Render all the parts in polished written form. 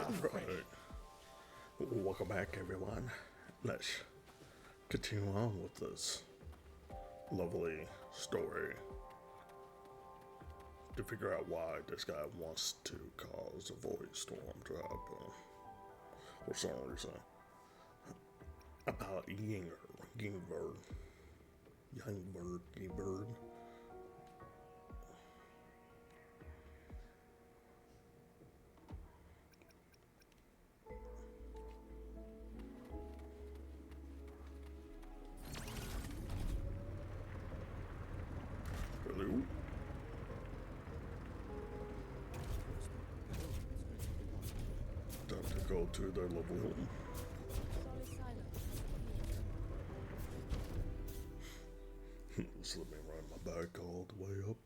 Alright. Welcome back, everyone. Let's continue on with this lovely story to figure out why this guy wants to cause a void storm to happen for some reason. About Yngvar. Hello? Time to go to their lovely home. Just let me ride my bike all the way up.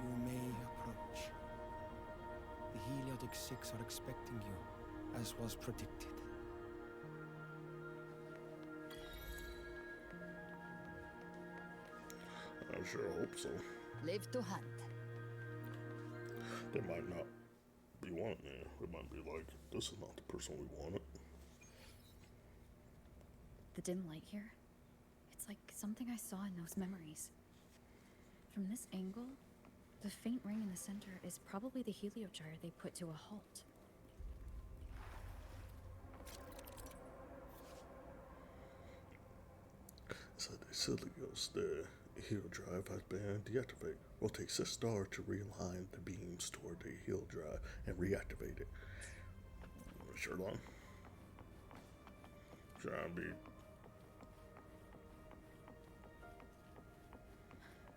You may approach. The Heliodic 6 are expecting you, as was predicted. I sure hope so. Live to hunt. They might not be wanting me. They might be like, this is not the person we wanted. The dim light here, it's like something I saw in those memories. From this angle, the faint ring in the center is probably the Heliogyre they put to a halt. So the Helios, the heel drive has been deactivated. Rotate the star to realign the beams toward the heel drive and reactivate it. Sure, long. Trying to be.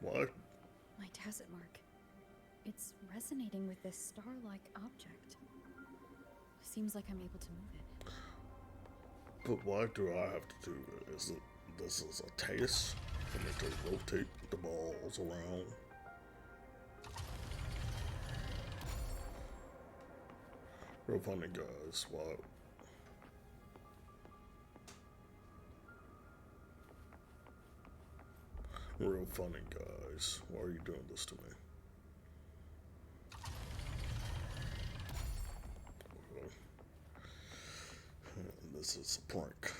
What? My tacit mark. It's resonating with this star-like object. Seems like I'm able to move it. But why do I have to do this? This is a test for me to rotate the balls around. Real funny, guys. What? Real funny, guys. Why are you doing this to me? Well, this is a prank.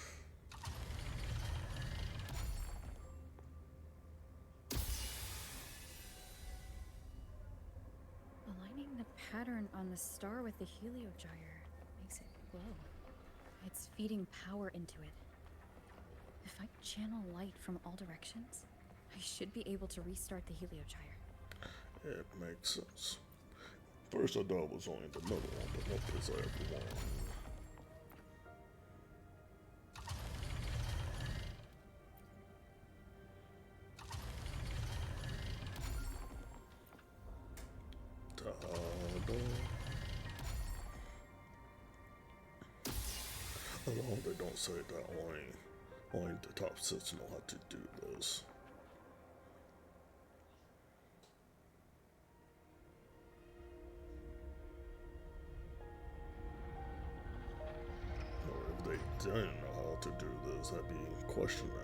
Aligning the pattern on the star with the Heliogyre makes it glow. It's feeding power into it. If I channel light from all directions, I should be able to restart the Heliogyre. It makes sense. First I thought it was only the middle one, but nope, it's everyone. Ta-da. Although they don't say that only the top 6 know how to do this. Or if they didn't know how to do this, that'd be in question now.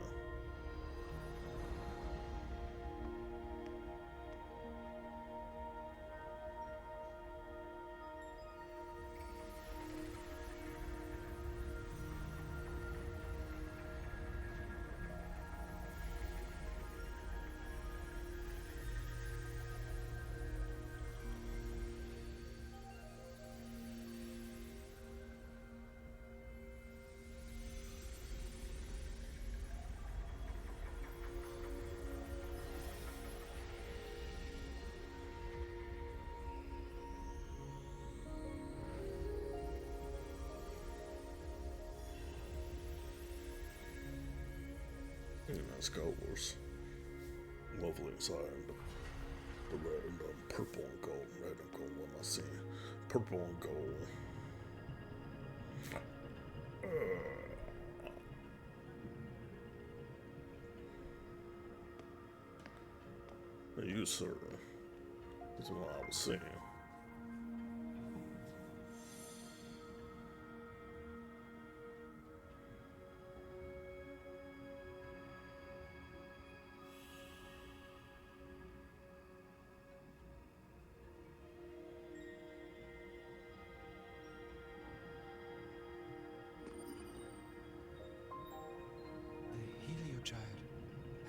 And that's colors. Lovely inside. The red and the purple and gold. Red and gold, what am I seeing? Purple and gold. You, sir. This is what I was seeing.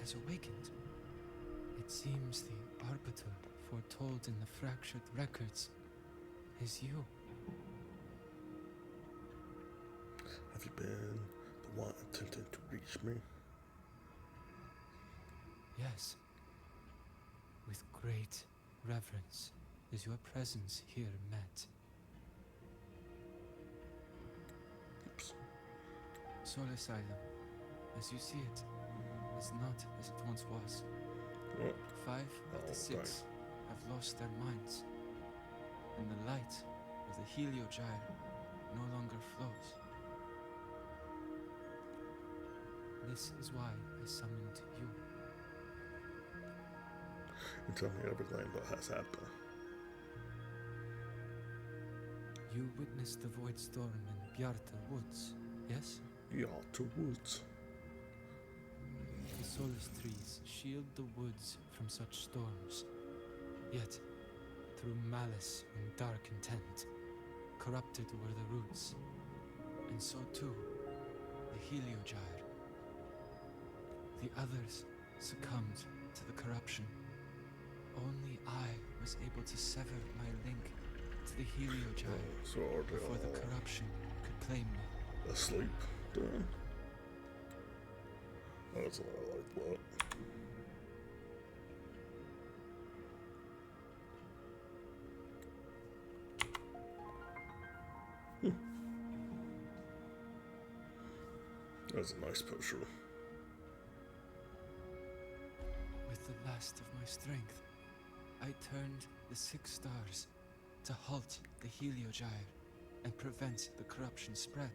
has awakened. It seems the Arbiter foretold in the fractured records is you. Have you been the one attempting to reach me? Yes. With great reverence is your presence here met. Oops. Soul Asylum, as you see it, is not as it once was. Oh, 5 of the 6 have lost their minds, and the light of the Heliogyre no longer flows. This is why I summoned you. you tell me everything that has happened. You witnessed the Void Storm in Bjarta Woods, yes? Bjarta Woods. The Solace trees shield the woods from such storms. Yet, through malice and dark intent, corrupted were the roots, and so too the Heliogyre. The others succumbed to the corruption. Only I was able to sever my link to the Heliogyre So are they before the all corruption could claim me. asleep then? That's what I like that. That's a nice picture. With the last of my strength, I turned the 6 stars to halt the Heliogyre and prevent the corruption spread.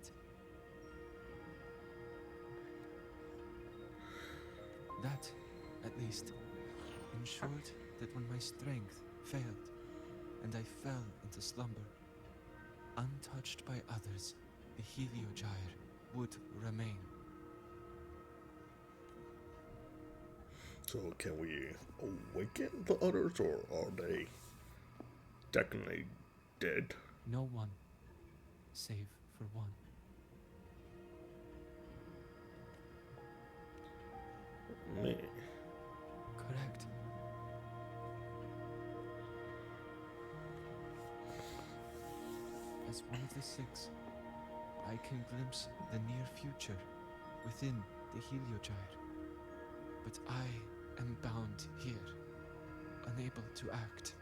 That, at least, ensured that when my strength failed and I fell into slumber, untouched by others, the Heliogyre would remain. So can we awaken the others, or are they technically dead? No one, save for one. Me. Correct. As one of the 6, I can glimpse the near future within the Heliogyre. But I am bound here, unable to act.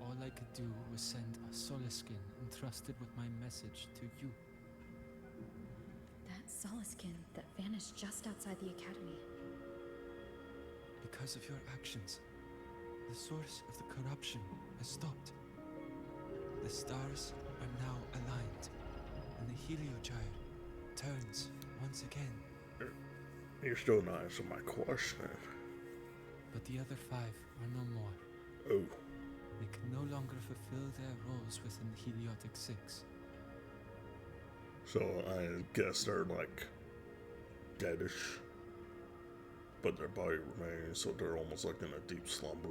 All I could do was send a Solaskin entrusted with my message to you. That Solaskin that vanished just outside the academy. Because of your actions, the source of the corruption has stopped. The stars are now aligned, and the Heliogyre turns once again. You're still not answering my question. But the other 5 are no more. Oh, They can no longer fulfill their roles within the Heliodic 6. so I guess they're like deadish, but their body remains, so they're almost like in a deep slumber.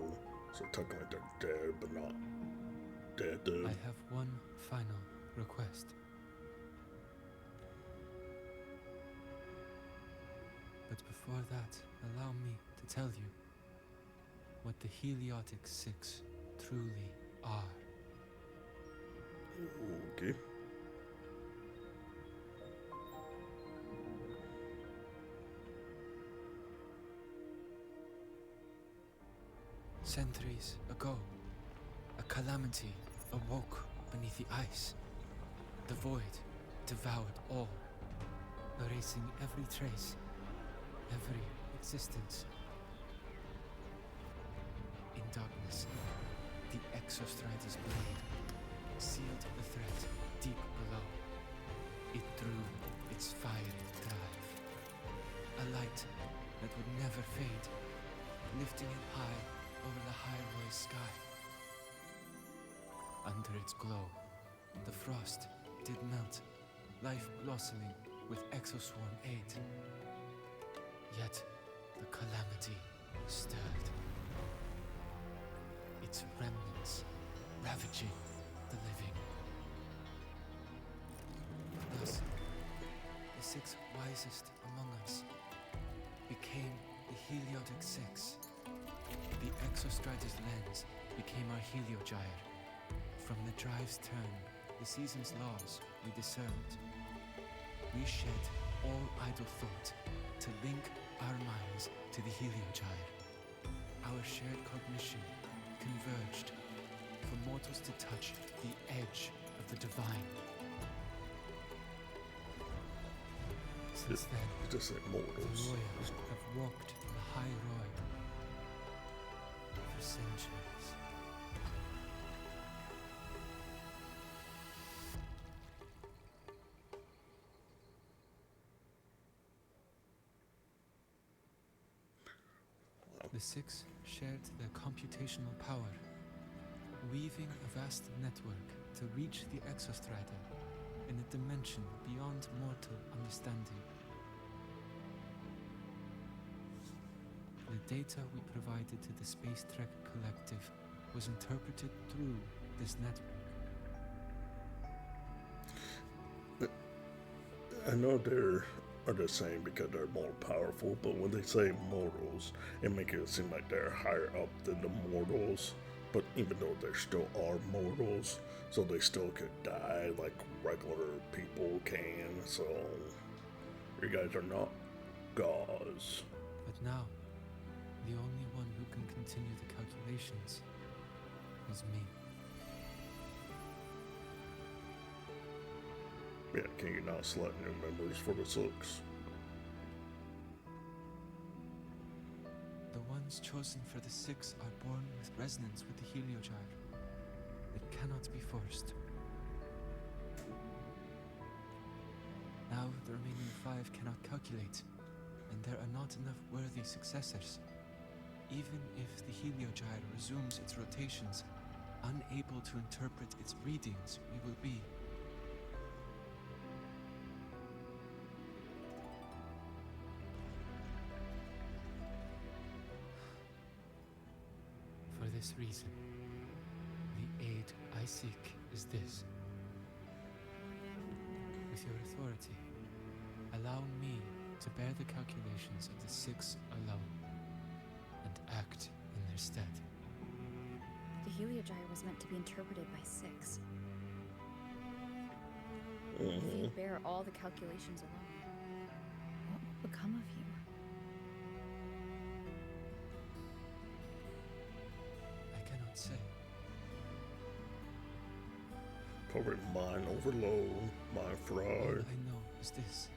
So technically they're dead, but not dead. I have one final request. But before that, allow me to tell you what the Heliodic 6 truly are. Okay. Centuries ago, a calamity awoke beneath the ice. The void devoured all, erasing every trace, every existence. In darkness, the Exostrider's blade sealed the threat deep below. It drew its fiery drive, a light that would never fade, lifting it high over the Hyrule sky. Under its glow, the frost did melt, life blossoming with Exoswarm aid. Yet the calamity stirred, its remnants ravaging the living. six wisest among us became the Heliodic Six. The Exostrider's lens became our Heliogyre. From the drive's turn, the season's laws we discerned. We shed all idle thought to link our minds to the Heliogyre. Our shared cognition converged for mortals to touch the edge of the divine. Since then, Just say the mortals. royals have walked the high road for centuries. The six shared their computational power, weaving a vast network to reach the Exostrider in a dimension beyond mortal understanding. The data we provided to the Space Trek Collective was interpreted through this network. I know they're are the same because they're more powerful, but when they say mortals, it makes it seem like they're higher up than the mortals. But even though they still are mortals, so they still could die like regular people can. So you guys are not gods. But now, the only one who can continue the calculations is me. Yeah, can you not select new members for the Six? The ones chosen for the six are born with resonance with the Heliogyre. It cannot be forced. Now the remaining five cannot calculate, and there are not enough worthy successors. Even if the Heliogyre resumes its rotations, unable to interpret its readings, we will be. For this reason, the aid I seek is this. With your authority, allow me to bear the calculations of the six alone, and act in their stead. The Heliogyre was meant to be interpreted by six. If Mm-hmm. you bear all the calculations alone, what will become of you? I cannot say. Probably mind overload, mind All fried. I know is this.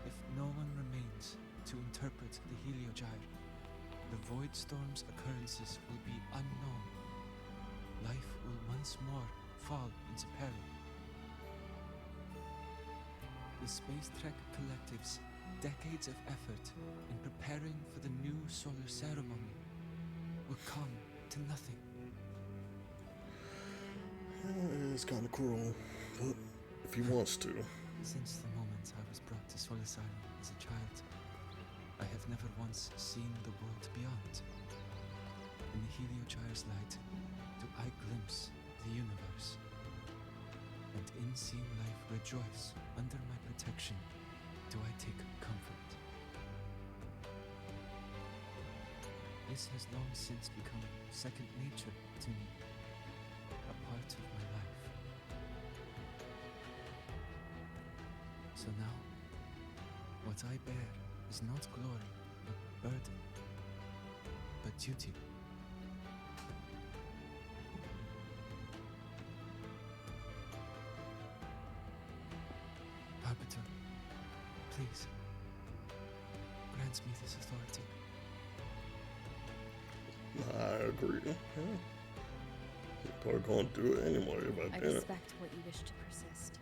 If no one remains to interpret the Heliogyre, the Void Storm's occurrences will be unknown. Life will once more fall into peril. The Space Trek Collective's decades of effort in preparing for the new solar ceremony will come to nothing. It's kind of cruel, but if he wants to. Since the moment I was brought to Solis Island as a child, I have never once seen the world beyond. In the Heliogyre's light, do I glimpse the universe, and in seeing life rejoice under my protection, do I take comfort. This has long since become second nature to me, a part of my life. So now, what I bear is not glory, but burden, but duty. Arbiter, please, grant me this authority. I agree. Yeah. You're probably going to do it anyway if I I didn't. respect what you wish to persist.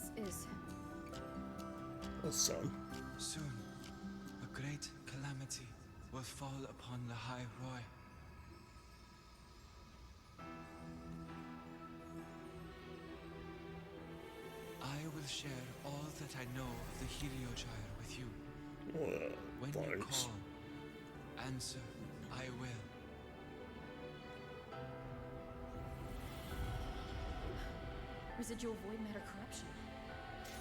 This is. A son. Soon, a great calamity will fall upon the High Roy. I will share all that I know of the Heliodic with you. Well, When you thanks. call, answer, I will. Residual void matter corruption.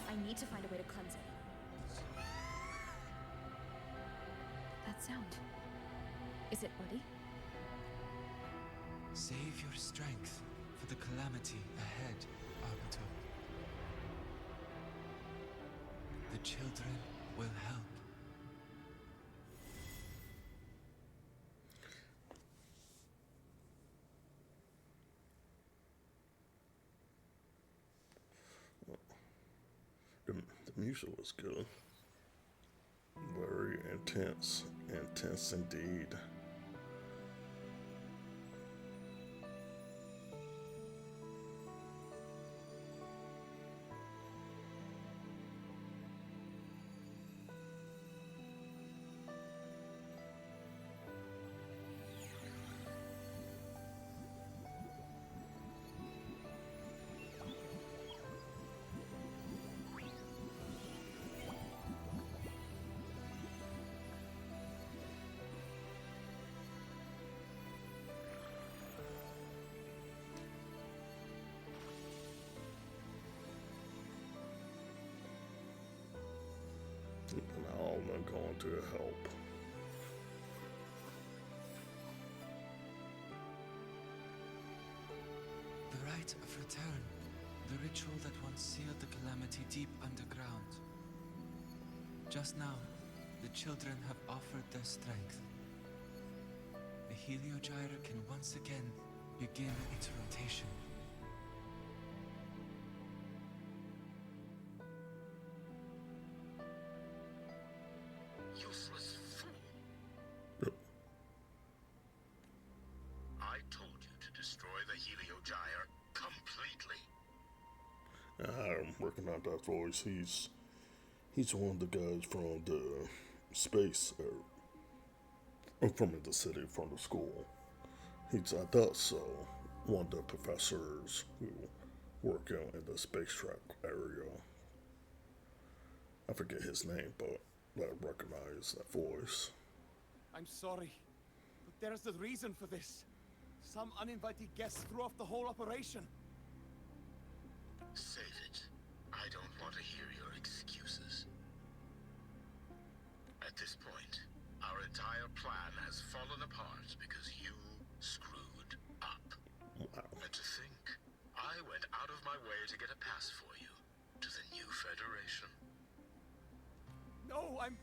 I need to find a way to cleanse it. That sound. Is it Buddy? Save your strength for the calamity ahead, Arbiter. The children will help. The music was good. Very intense. Intense indeed. Now I'm going to help. The rite of return. The ritual that once sealed the calamity deep underground. Just now, the children have offered their strength. The Heliodic can once again begin its rotation. Useless fool. Yep. I told you to destroy the Heliodic completely. I'm working on that voice. He's one of the guys from the space, from the city, from the school. He's at us, so one of the professors who work in the space track area. I forget his name, but I recognize that voice. I'm sorry, but there's a reason for this. Some uninvited guests threw off the whole operation. Save it. I don't want to hear your excuses. At this point, our entire plan has fallen apart because you screwed up. Wow. And to think, I went out of my way to get a pass for you to the new Federation. No, I'm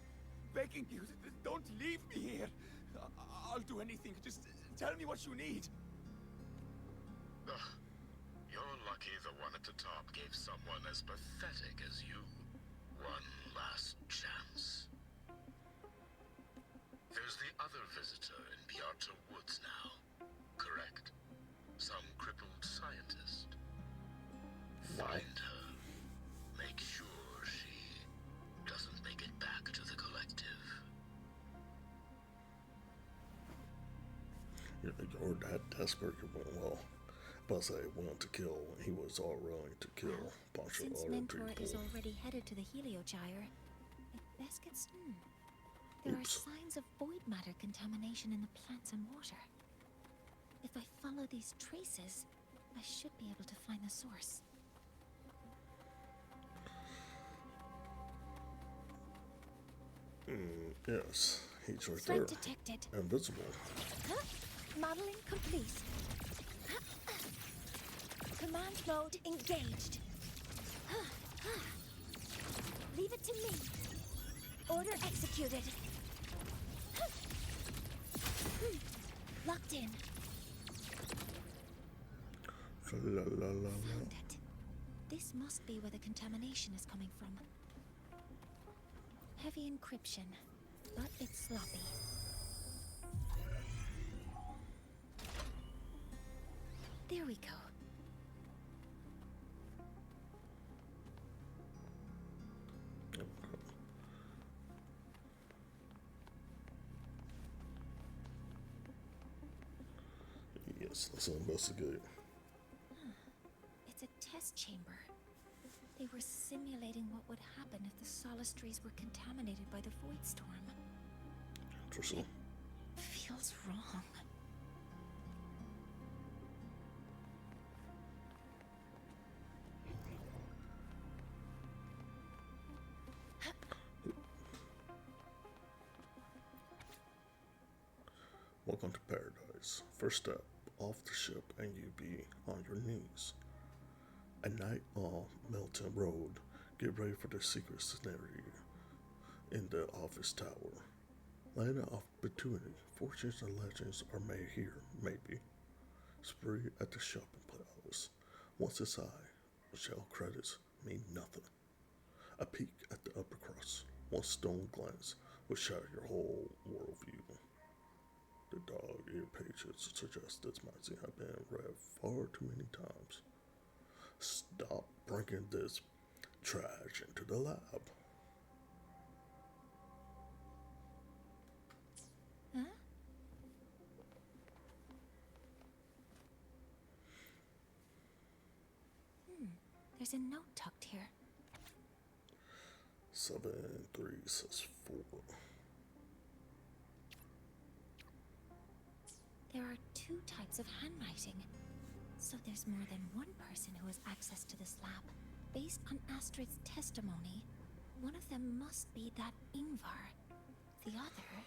begging you, don't leave me here. I'll do anything, just tell me what you need. Ugh. You're lucky the one at the top gave someone as pathetic as you one last chance. There's the other visitor in Beata Woods now, correct? Some crippled scientist. Find her. Make sure she doesn't make it back to the collective. You're that desperate. Well, but say willing to kill. He was all willing to kill a bunch of Since other Mentor people. is already headed to the Heliodic, I'd best get There are Oops. signs of void matter contamination in the plants and water. If I follow these traces, I should be able to find the source. Yes, he's right Threat there. detected. Invisible. Huh? Modeling complete. Command mode engaged. Leave it to me. Order executed. Locked in. La, la, la, la. Found it. This must be where the contamination is coming from. Heavy encryption, but it's sloppy. There we go. Let's investigate. It's a test chamber. They were simulating what would happen if the solace trees were contaminated by the void storm. Interesting. Feels wrong. Welcome to paradise. First step, off the ship and you be on your knees. At night on Milton Road, get ready for the secret scenario in the office tower. Land of opportunity, fortunes and legends are made here, maybe. Spree at the shopping palace. Once inside, shell credits mean nothing. A peek at the upper crust, one stone glance will shatter your whole worldview. The dog-eared pages suggest this magazine have been read far too many times. Stop bringing this trash into the lab. Huh? There's a note tucked here. 7364. There are two types of handwriting. So there's more than one person who has access to this lab. Based on Astrid's testimony, one of them must be that Yngvar. The other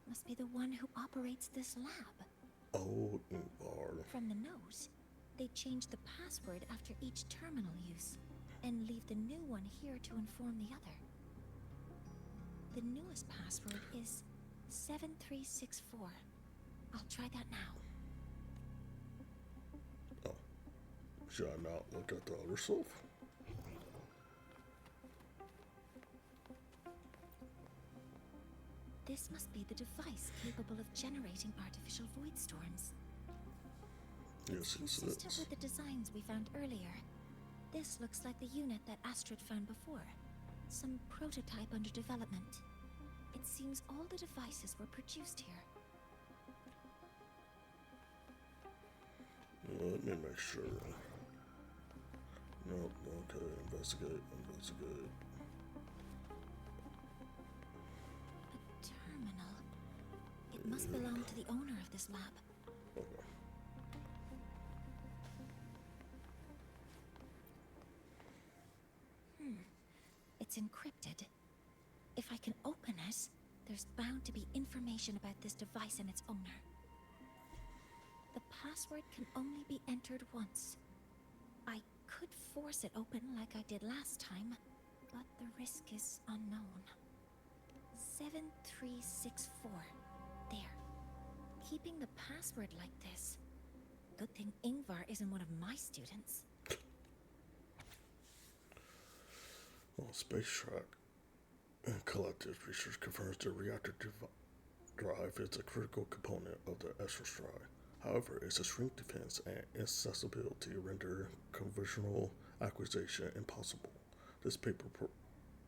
must be the one who operates this lab. Oh, Yngvar. From the note, they change the password after each terminal use, and leave the new one here to inform the other. The newest password is 7364. I'll try that now. Oh. Should I not look at the other stuff? This must be the device capable of generating artificial void storms. Yes, Consistent it is. with the designs we found earlier. This looks like the unit that Astrid found before. Some prototype under development. It seems all the devices were produced here. Let me make sure. Nope, okay, investigate. A terminal. It must belong to the owner of this lab. Okay. It's encrypted. If I can open it, there's bound to be information about this device and its owner. The password can only be entered once. I could force it open like I did last time, but the risk is unknown. 7364. There. Keeping the password like this. Good thing Yngvar isn't one of my students. Well, space track and collective research confirms the reactor drive is a critical component of the astrostry. However, its extreme defense and inaccessibility render conventional acquisition impossible. This paper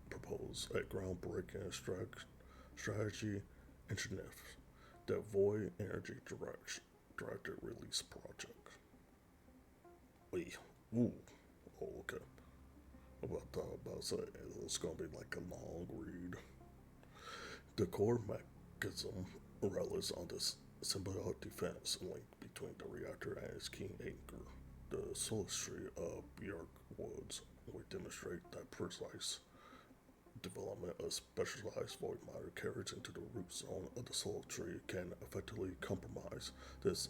proposes a groundbreaking strategy initiative, the Void Energy Directed Release Project. Wait, ooh, oh, okay. About to say, it's gonna be like a long read. The core mechanism relies on this symbiotic defense link between the reactor and its key anchor. The solicity of Bjork Woods will demonstrate that precise development of specialized void matter carried into the root zone of the solar tree can effectively compromise this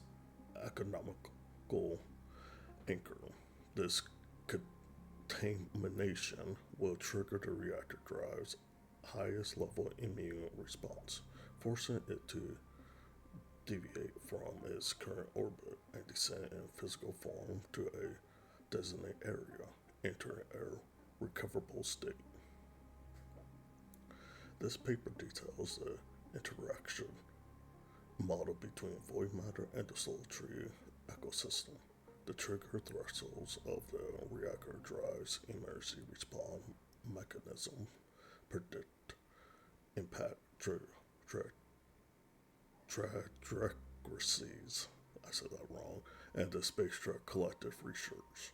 economical anchor. This contamination will trigger the reactor drive's highest level immune response, forcing it to deviate from its current orbit and descend in physical form to a designated area, entering a recoverable state. This paper details the interaction model between void matter and the solar tree ecosystem. The trigger thresholds of the reactor drive's emergency response mechanism predict impact trajectories, I said that wrong, and the Space Truck Collective Research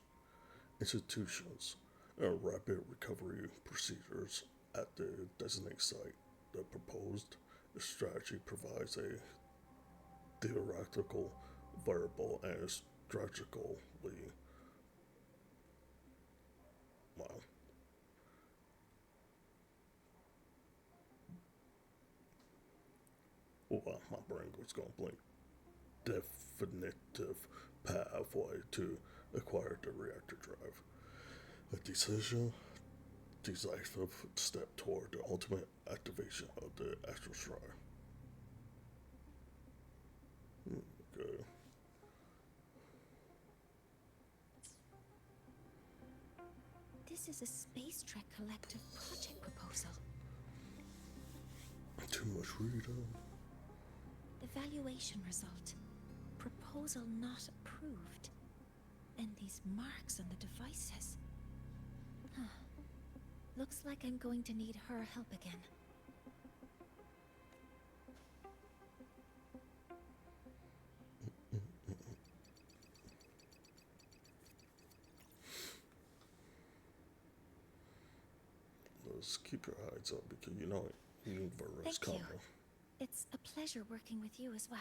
institutions rapid recovery procedures at the designated site. The proposed strategy provides a theoretical variable and strategically well, my brain was going to blink. Definitive pathway to acquire the reactor drive. A decisive step toward the ultimate activation of the astral shrine. Okay. This is a Space Trek Collective project proposal. Too much reading. Evaluation result. Proposal not approved. And these marks on the devices. Looks like I'm going to need her help again. Let's keep your eyes up because you know Yngvar is Thank you. coming. It's a pleasure working with you as well.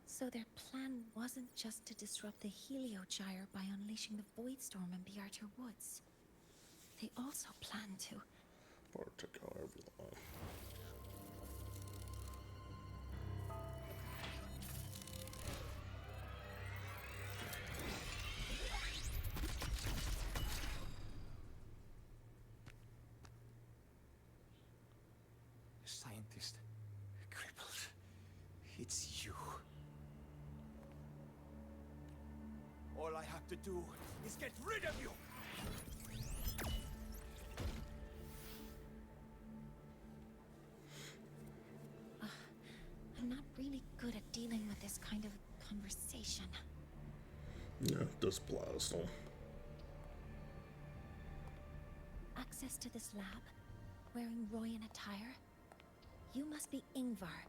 So their plan wasn't just to disrupt the Heliodic by unleashing the Void Storm in Bjartur Woods. They also planned to... Or take out everyone. Scientist. Crippled. It's you. All I have to do is get rid of you! I'm not really good at dealing with this kind of conversation. Yeah, this plasma. Access to this lab? Wearing Royan attire? You must be Yngvar,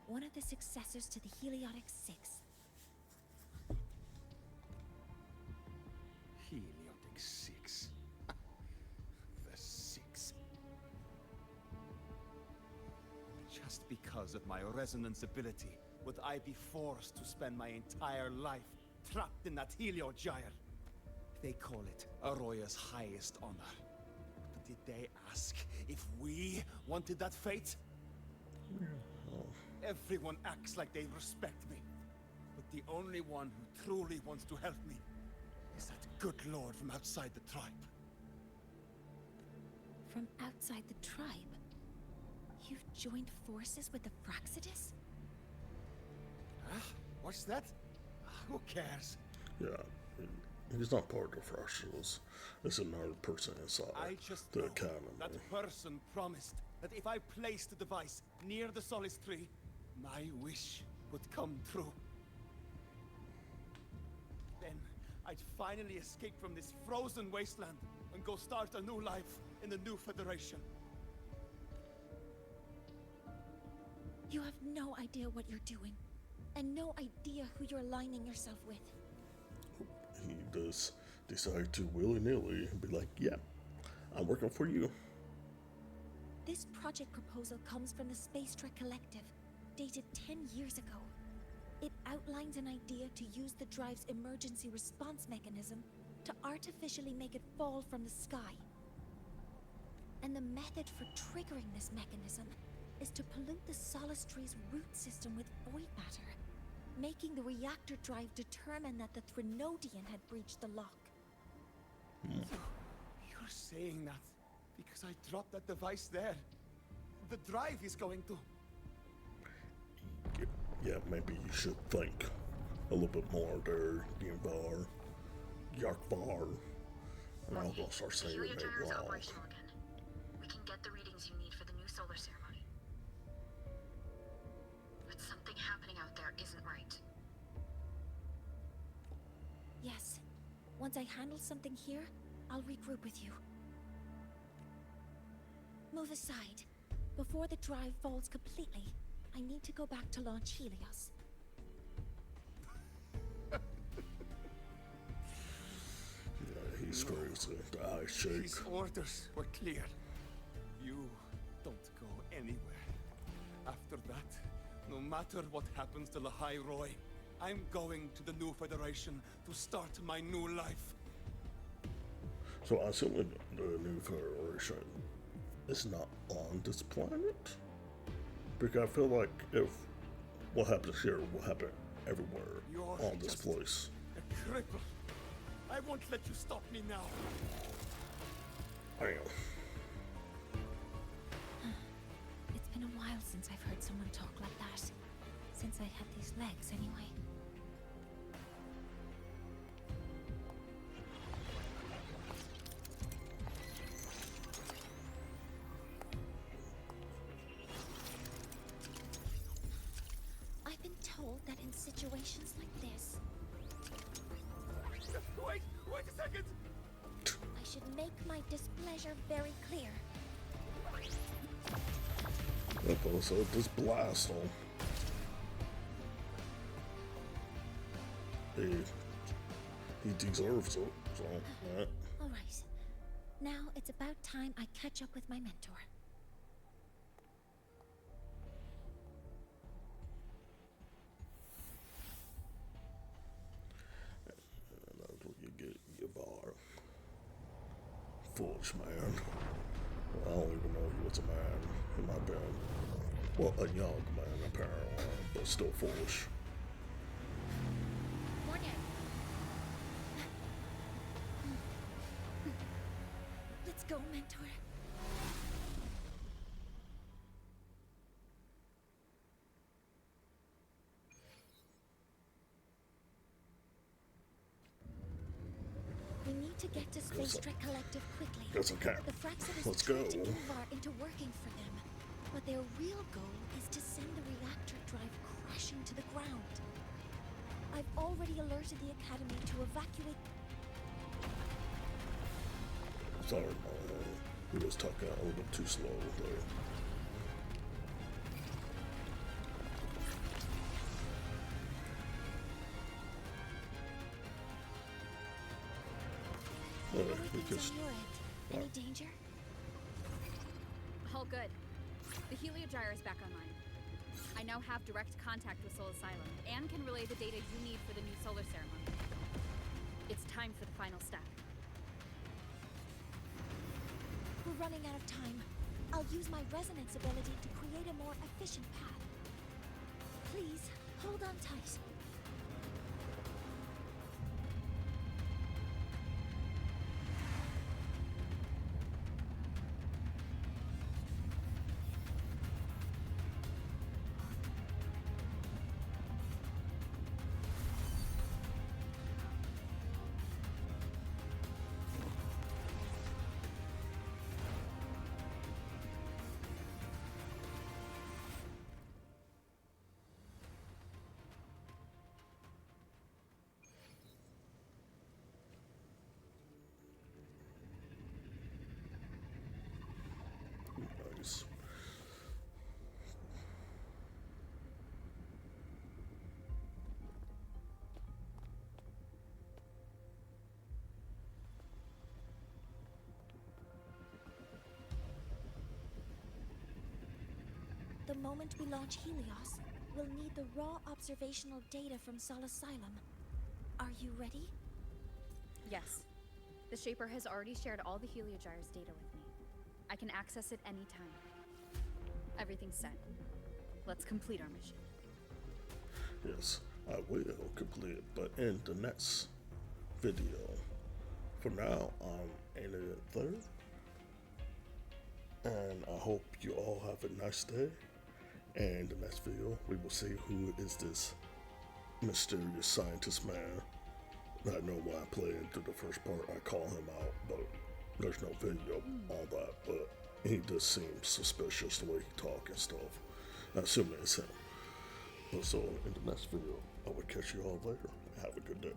one of the successors to the Heliodic 6. Heliodic 6. The 6. Just because of my resonance ability, would I be forced to spend my entire life trapped in that Heliodic? They call it Aroya's highest honor. But did they ask if we wanted that fate? Everyone acts like they respect me. But the only one who truly wants to help me is that good lord from outside the tribe. From outside the tribe? You've joined forces with the Fraxidus? Huh? What's that? Who cares? Yeah, he's not part of the Fractals. It's another person inside I just the know academy. that person promised that if I placed the device near the Solace Tree, my wish would come true. Then I'd finally escape from this frozen wasteland and go start a new life in the new Federation. You have no idea what you're doing, and no idea who you're aligning yourself with. He does decide to willy-nilly be like, yeah, I'm working for you. This project proposal comes from the Space Trek Collective, dated 10 years ago. It outlines an idea to use the drive's emergency response mechanism to artificially make it fall from the sky. And the method for triggering this mechanism is to pollute the Solace Tree's root system with void matter, making the reactor drive determine that the Threnodian had breached the lock. You're saying that because I dropped that device there. The drive is going to... Yeah, maybe you should think a little bit more there, Yngvar, Yngvar. And I'll go start saying your name Heliodic is wrong. operational again. We can get the readings you need for the new solar ceremony. But something happening out there isn't right. Yes. Once I handle something here, I'll regroup with you. Move aside. Before the drive falls completely, I need to go back to launch Helios. Yeah, he's crazy. The eyes shake. His orders were clear. You don't go anywhere. After that, no matter what happens to Lahai Roy, I'm going to the new Federation to start my new life. So I assume the new Federation is not on this planet? Because I feel like if what happens here will happen everywhere You're on this just place. a cripple. I won't let you stop me now. Damn. It's been a while since I've heard someone talk like that. Since I had these legs, anyway. I've been told that in situations like this, Wait a second! I should make my displeasure very clear. Okay, so just blast him. He deserves it, so, yeah. All right. Now it's about time I catch up with my mentor. And that's what you get, Yngvar. Foolish man. Well, I don't even know he was a man. He might have been, well, a young man apparently, but still foolish. Let's go, mentor. We need to get to Space Trek Collective quickly. Guess I can't. The Fraxis Let's has go. tricked Yngvar into working for them, but their real goal is to send the reactor drive crashing to the ground. I've already alerted the Academy to evacuate. Sorry, man. He was talking a little bit too slow there. Everything's on your end. Any danger? All good. The Heliodier is back online. I now have direct contact with Soul Asylum and can relay the data you need for the new solar ceremony. It's time for the final step. We're running out of time. I'll use my resonance ability to create a more efficient path. Please, hold on tight. Nice. The moment we launch Helios, we'll need the raw observational data from Sol Asylum. Are you ready? Yes. The Shaper has already shared all the Heliogyr's data with me. I can access it anytime. Everything's set. Let's complete our mission. Yes, I will complete it, but in the next video. For now, I'm ending it there. And I hope you all have a nice day. And the next video, we will see who is this mysterious scientist man. I know why I played into the first part, I call him out, but there's no video on that. But he does seem suspicious the way he talks and stuff. I assume it's him. But so in the next video, I will catch you all later. Have a good day.